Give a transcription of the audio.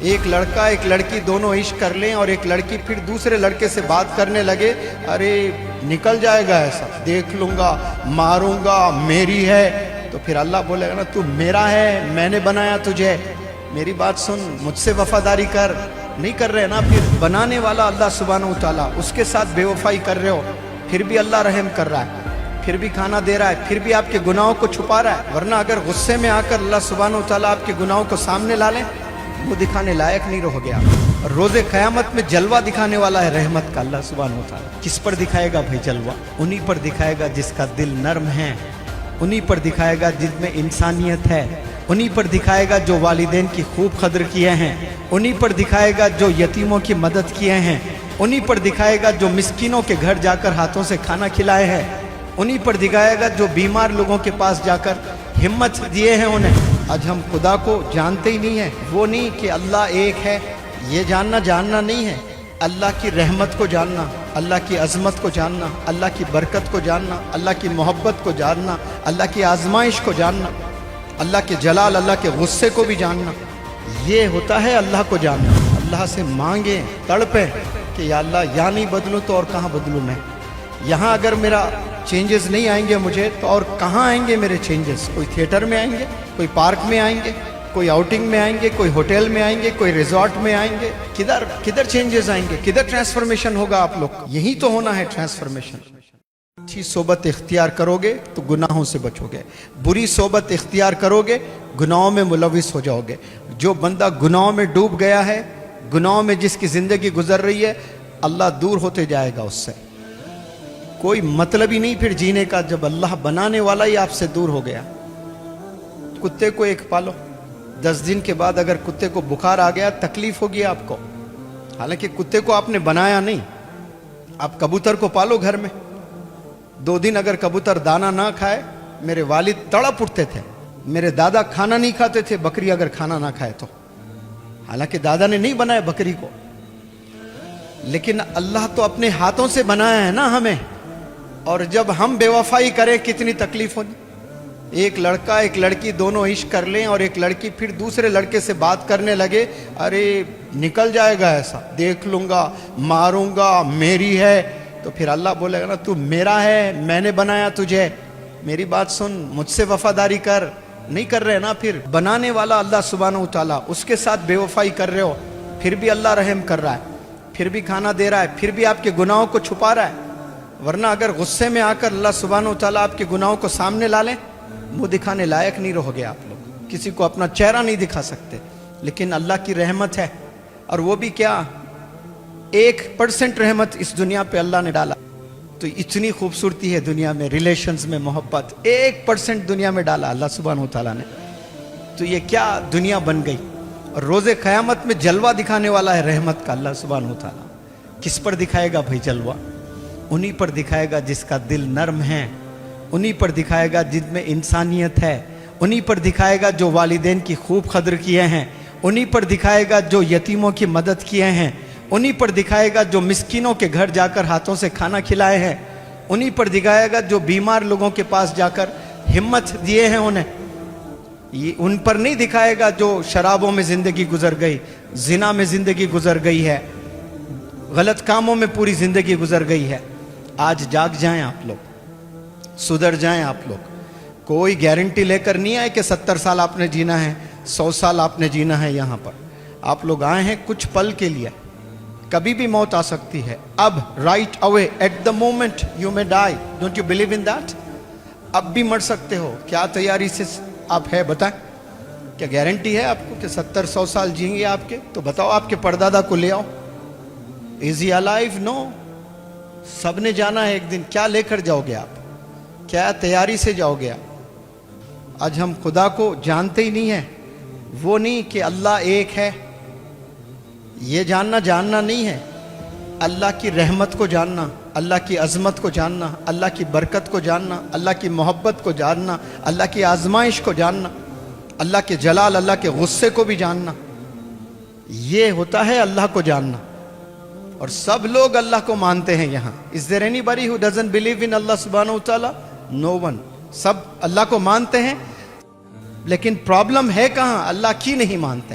ایک لڑکا ایک لڑکی دونوں عشق کر لیں اور ایک لڑکی پھر دوسرے لڑکے سے بات کرنے لگے، ارے نکل جائے گا ایسا، دیکھ لوں گا، ماروں گا، میری ہے، تو پھر اللہ بولے گا نا تو میرا ہے، میں نے بنایا تجھے، میری بات سن، مجھ سے وفاداری کر، نہیں کر رہے نا، پھر بنانے والا اللہ سبحانہ و تعالیٰ، اس کے ساتھ بے وفائی کر رہے ہو، پھر بھی اللہ رحم کر رہا ہے، پھر بھی کھانا دے رہا ہے، پھر بھی آپ کے گناہوں کو چھپا رہا ہے، ورنہ اگر غصے میں آ کر اللہ سبحانہ و تعالیٰ آپ کے گناہوں کو سامنے لا لیں، وہ دکھانے لائق نہیں رہ گیا. اور روز قیامت میں جلوہ دکھانے والا ہے رحمت کا اللہ سبحانہ و تعالیٰ. کس پر دکھائے گا بھائی جلوہ؟ انہی پر دکھائے گا جس کا دل نرم ہے، انہی پر دکھائے گا جس میں انسانیت ہے، انہی پر دکھائے گا جو والدین کی خوب قدر کیے ہیں، انہی پر دکھائے گا جو یتیموں کی مدد کیے ہیں، انہی پر دکھائے گا جو مسکینوں کے گھر جا کر ہاتھوں سے کھانا کھلائے ہیں، انہی پر دکھائے گا جو بیمار لوگوں کے پاس جا کر ہمت دیے ہیں انہیں. آج ہم خدا کو جانتے ہی نہیں ہیں. وہ نہیں کہ اللہ ایک ہے، یہ جاننا نہیں ہے، اللہ کی رحمت کو جاننا، اللہ کی عظمت کو جاننا، اللہ کی برکت کو جاننا، اللہ کی محبت کو جاننا، اللہ کی آزمائش کو جاننا، اللہ کے جلال، اللہ کے غصے کو بھی جاننا، یہ ہوتا ہے اللہ کو جاننا. اللہ سے مانگیں، تڑپیں کہ یا اللہ یا نہیں بدلوں تو اور کہاں بدلوں میں؟ یہاں اگر میرا چینجز نہیں آئیں گے مجھے تو اور کہاں آئیں گے میرے چینجز؟ کوئی تھیٹر میں آئیں گے، کوئی پارک میں آئیں گے، کوئی آؤٹنگ میں آئیں گے، کوئی ہوٹل میں آئیں گے، کوئی ریزورٹ میں آئیں گے؟ کدھر چینجز آئیں گے؟ کدھر ٹرانسفارمیشن ہوگا آپ لوگ؟ یہی تو ہونا ہے ٹرانسفارمیشن. اچھی صحبت اختیار کرو گے تو گناہوں سے بچو گے، بری صحبت اختیار کرو گے گناہوں میں ملوث ہو جاؤ گے. جو بندہ گناہوں میں ڈوب گیا ہے، گناہوں میں جس کی زندگی گزر رہی ہے، اللہ دور ہوتے جائے گا اس سے. کوئی مطلب ہی نہیں پھر جینے کا جب اللہ بنانے والا ہی آپ سے دور ہو گیا. کتے کو ایک پالو، 10 دن کے بعد اگر کتے کو بخار آ گیا تکلیف ہوگی آپ کو، حالانکہ کتے کو آپ نے بنایا نہیں. آپ کبوتر کو پالو گھر میں، 2 دن اگر کبوتر دانا نہ کھائے، میرے والد تڑپ اٹھتے تھے، میرے دادا کھانا نہیں کھاتے تھے بکری اگر کھانا نہ کھائے تو، حالانکہ دادا نے نہیں بنایا بکری کو، لیکن اللہ تو اپنے ہاتھوں سے بنایا ہے نا ہمیں. اور جب ہم بے وفائی کریں کتنی تکلیف ہوگی. ایک لڑکا ایک لڑکی دونوں عشق کر لیں اور ایک لڑکی پھر دوسرے لڑکے سے بات کرنے لگے، ارے نکل جائے گا ایسا، دیکھ لوں گا، ماروں گا، میری ہے، تو پھر اللہ بولے گا نا تو میرا ہے، میں نے بنایا تجھے، میری بات سن، مجھ سے وفاداری کر، نہیں کر رہے نا. پھر بنانے والا اللہ سبحانہ و تعالیٰ، اس کے ساتھ بے وفائی کر رہے ہو، پھر بھی اللہ رحم کر رہا ہے، پھر بھی کھانا دے رہا ہے، پھر بھی آپ کے گناہوں کو چھپا رہا ہے. ورنہ اگر غصے میں آ کر اللہ سبحانہ و تعالیٰ آپ کے گناہوں کو سامنے لا لیں، وہ دکھانے لائق نہیں رہو گے آپ لوگ. کسی کو اپنا چہرہ نہیں دکھا سکتے. لیکن اللہ کی رحمت ہے، اور وہ بھی کیا، 1% رحمت اس دنیا پہ اللہ نے ڈالا. تو اتنی خوبصورتی ہے دنیا میں، ریلیشنز میں محبت، 1% دنیا میں ڈالا اللہ سبحانہ و تعالیٰ نے. تو یہ کیا دنیا بن گئی. اور روز قیامت میں جلوہ دکھانے والا ہے رحمت کا اللہ سبحانہ و تعالیٰ. کس پر دکھائے گا بھائی جلوہ؟ انہی پر دکھائے گا جس کا دل نرم ہے، انہی پر دکھائے گا جن میں انسانیت ہے، انہی پر دکھائے گا جو والدین کی خوب قدر کیے ہیں، انہی پر دکھائے گا جو یتیموں کی مدد کیے ہیں، انہی پر دکھائے گا جو مسکینوں کے گھر جا کر ہاتھوں سے کھانا کھلائے ہیں، انہی پر دکھائے گا جو بیمار لوگوں کے پاس جا کر ہمت دیے ہیں انہیں. یہ ان پر نہیں دکھائے گا جو شرابوں میں زندگی گزر گئی، زنا میں زندگی گزر گئی ہے، غلط کاموں میں پوری زندگی گزر گئی ہے. آج جاگ جائیں آپ لوگ، سدھر جائیں آپ لوگ. کوئی گارنٹی لے کر نہیں آئے کہ 70 سال آپ نے جینا ہے، 100 سال آپ نے جینا ہے. یہاں پر آپ لوگ آئے ہیں کچھ پل کے لیے. کبھی بھی موت آ سکتی ہے. اب right away, at the moment you میں die. Don't you believe in that? اب بھی مر سکتے ہو. کیا تیاری سے آپ ہے بتائیں؟ کیا گارنٹی ہے آپ کو کہ 70-100 سال جئیں گے آپ کے؟ تو بتاؤ آپ کے پردادا کو لے آؤ. از ہی الائیو؟ نو. سب نے جانا ہے ایک دن. کیا لے کر جاؤ گے آپ؟ کیا تیاری سے جاؤ گے آپ؟ آج ہم خدا کو جانتے ہی نہیں ہیں. وہ نہیں کہ اللہ ایک ہے، یہ جاننا نہیں ہے، اللہ کی رحمت کو جاننا، اللہ کی عظمت کو جاننا، اللہ کی برکت کو جاننا، اللہ کی محبت کو جاننا، اللہ کی آزمائش کو جاننا، اللہ کے جلال، اللہ کے غصے کو بھی جاننا. یہ ہوتا ہے اللہ کو جاننا. اور سب لوگ اللہ کو مانتے ہیں یہاں. Is there anybody who doesn't believe in Allah subhanahu wa ta'ala? No one. سب اللہ کو مانتے ہیں، لیکن پرابلم ہے کہاں؟ اللہ کی نہیں مانتے.